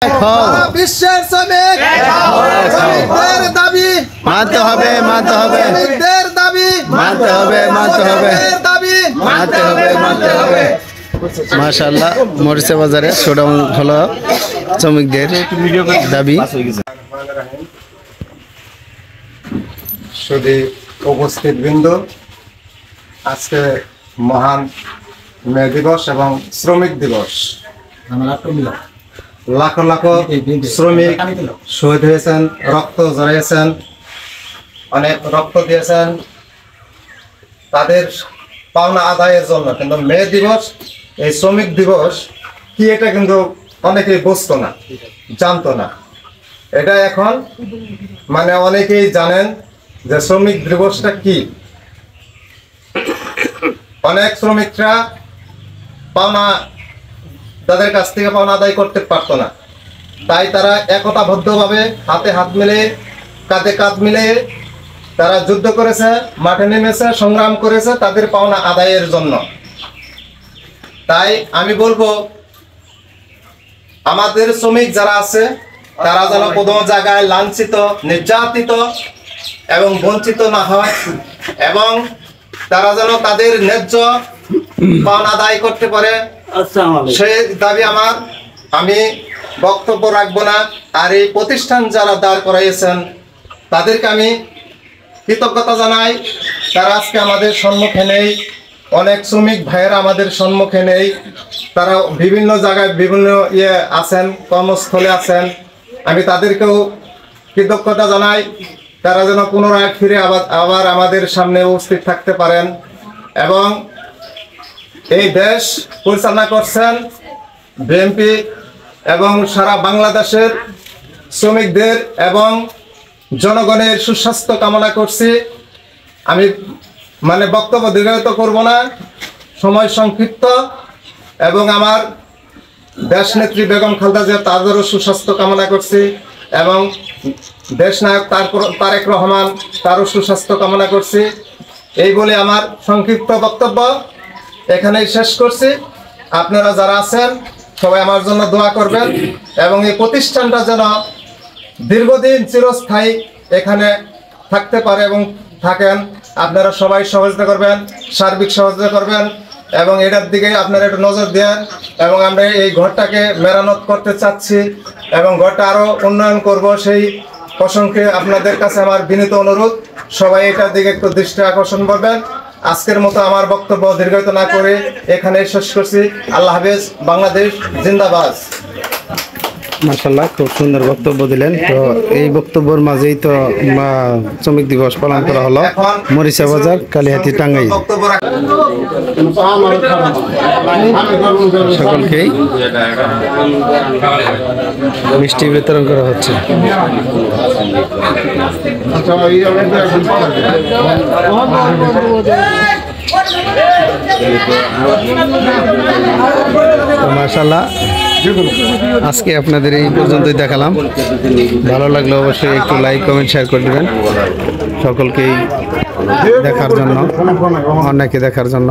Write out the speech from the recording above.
বিশ্বের শ্রমিক শ্রমিকদের দাবি মানতে হবে, মানতে হবে, শ্রমিকদের দাবি মানতে হবে, মানতে হবে, দাবি মানতে হবে, মানতে হবে। মাশাআল্লাহ, মরিচা বাজারে শোডাউন হলো শ্রমিকদের দাবি। শুধু উপস্থিত বৃন্দ, আজকে মহান মে দিবস এবং শ্রমিক দিবস। লাখো লাখো শ্রমিক শহীদ হয়েছেন, রক্ত ঝরিয়েছেন, অনেক রক্ত দিয়েছেন তাদের পাওনা আদায়ের জন্য। কিন্তু মে দিবস, এই শ্রমিক দিবস কি এটা কিন্তু অনেকেই বুঝতো না, জানতো না। এটা এখন মানে অনেকেই জানেন যে শ্রমিক দিবসটা কি। অনেক শ্রমিকরা পাওনা তাদের কাছ থেকে পাওনা আদায় করতে পারতো না, তাই তারা একতাবদ্ধভাবে হাতে হাত মিলে, কাঁধে কাঁধ মিলে তারা যুদ্ধ করেছে, মাঠে নেমেছে, সংগ্রাম করেছে তাদের পাওনা আদায়ের জন্য। তাই আমি বলবো আমাদের শ্রমিক যারা আছে তারা যেন কোনো জায়গায় লাঞ্ছিত, নির্যাতিত এবং বঞ্চিত না হয়, এবং তারা যেন তাদের ন্যায্য পাওনা আদায় করতে পারে, সেই দাবি আমার। আমি বক্তব্য রাখবো না। আর এই প্রতিষ্ঠান যারা দাঁড় করাইয়েছেন তাদেরকে আমি কৃতজ্ঞতা জানাই। তারা আজকে আমাদের সম্মুখে নেই, অনেক শ্রমিক ভাইয়েরা আমাদের সম্মুখে নেই। তারা বিভিন্ন জায়গায় বিভিন্ন আছেন, কর্মস্থলে আছেন। আমি তাদেরকেও কৃতজ্ঞতা জানাই। তারা যেন পুনরায় ফিরে আবার আমাদের সামনে উপস্থিত থাকতে পারেন। এবং এই দেশ পরিচালনা করছেন বিএনপি, এবং সারা বাংলাদেশের শ্রমিকদের এবং জনগণের সুস্বাস্থ্য কামনা করছি। আমি মানে বক্তব্য দীর্ঘায়িত করব না, সময় সংক্ষিপ্ত। এবং আমার দেশ নেত্রী বেগম খালেদা জিয়া তাদেরও সুস্বাস্থ্য কামনা করছি, এবং দেশ নায়ক তারেক রহমান তারও সুস্বাস্থ্য কামনা করছি। এই বলে আমার সংক্ষিপ্ত বক্তব্য এখানেই শেষ করছি। আপনারা যারা আছেন সবাই আমার জন্য দোয়া করবেন, এবং এই প্রতিষ্ঠানটা যেন দীর্ঘদিন চিরস্থায়ী এখানে থাকতে পারে এবং থাকেন। আপনারা সবাই সহযোগিতা করবেন, সার্বিক সহযোগিতা করবেন, এবং এটার দিকে আপনারা একটু নজর দেন। এবং আমরা এই ঘরটাকে মেরামত করতে চাচ্ছি এবং ঘরটা আরও উন্নয়ন করব, সেই প্রসঙ্গে আপনাদের কাছে আমার বিনীত অনুরোধ, সবাই এটার দিকে একটু দৃষ্টি আকর্ষণ করবেন। আজকের মতো আমার বক্তব্য দীর্ঘায়িত না করে এখানে শেষ করছি। আল্লাহ হাফেজ, বাংলাদেশ জিন্দাবাদ। মাশাআল্লাহ, খুব সুন্দর বক্তব্য দিলেন। তো এই বক্তব্যের মাঝেই তো শ্রমিক দিবস পালন করা হলো মরিচা বাজার, কালিহাতি, টাঙ্গাইল। সকলকেই মিষ্টি বিতরণ করা হচ্ছে। মাশাআল্লাহ, আজকে আপনাদের এই পর্যন্তই দেখালাম। ভালো লাগলে অবশ্যই একটু লাইক, কমেন্ট, শেয়ার করে দেবেন। সকলকেই দেখার জন্য, অনেকে দেখার জন্য।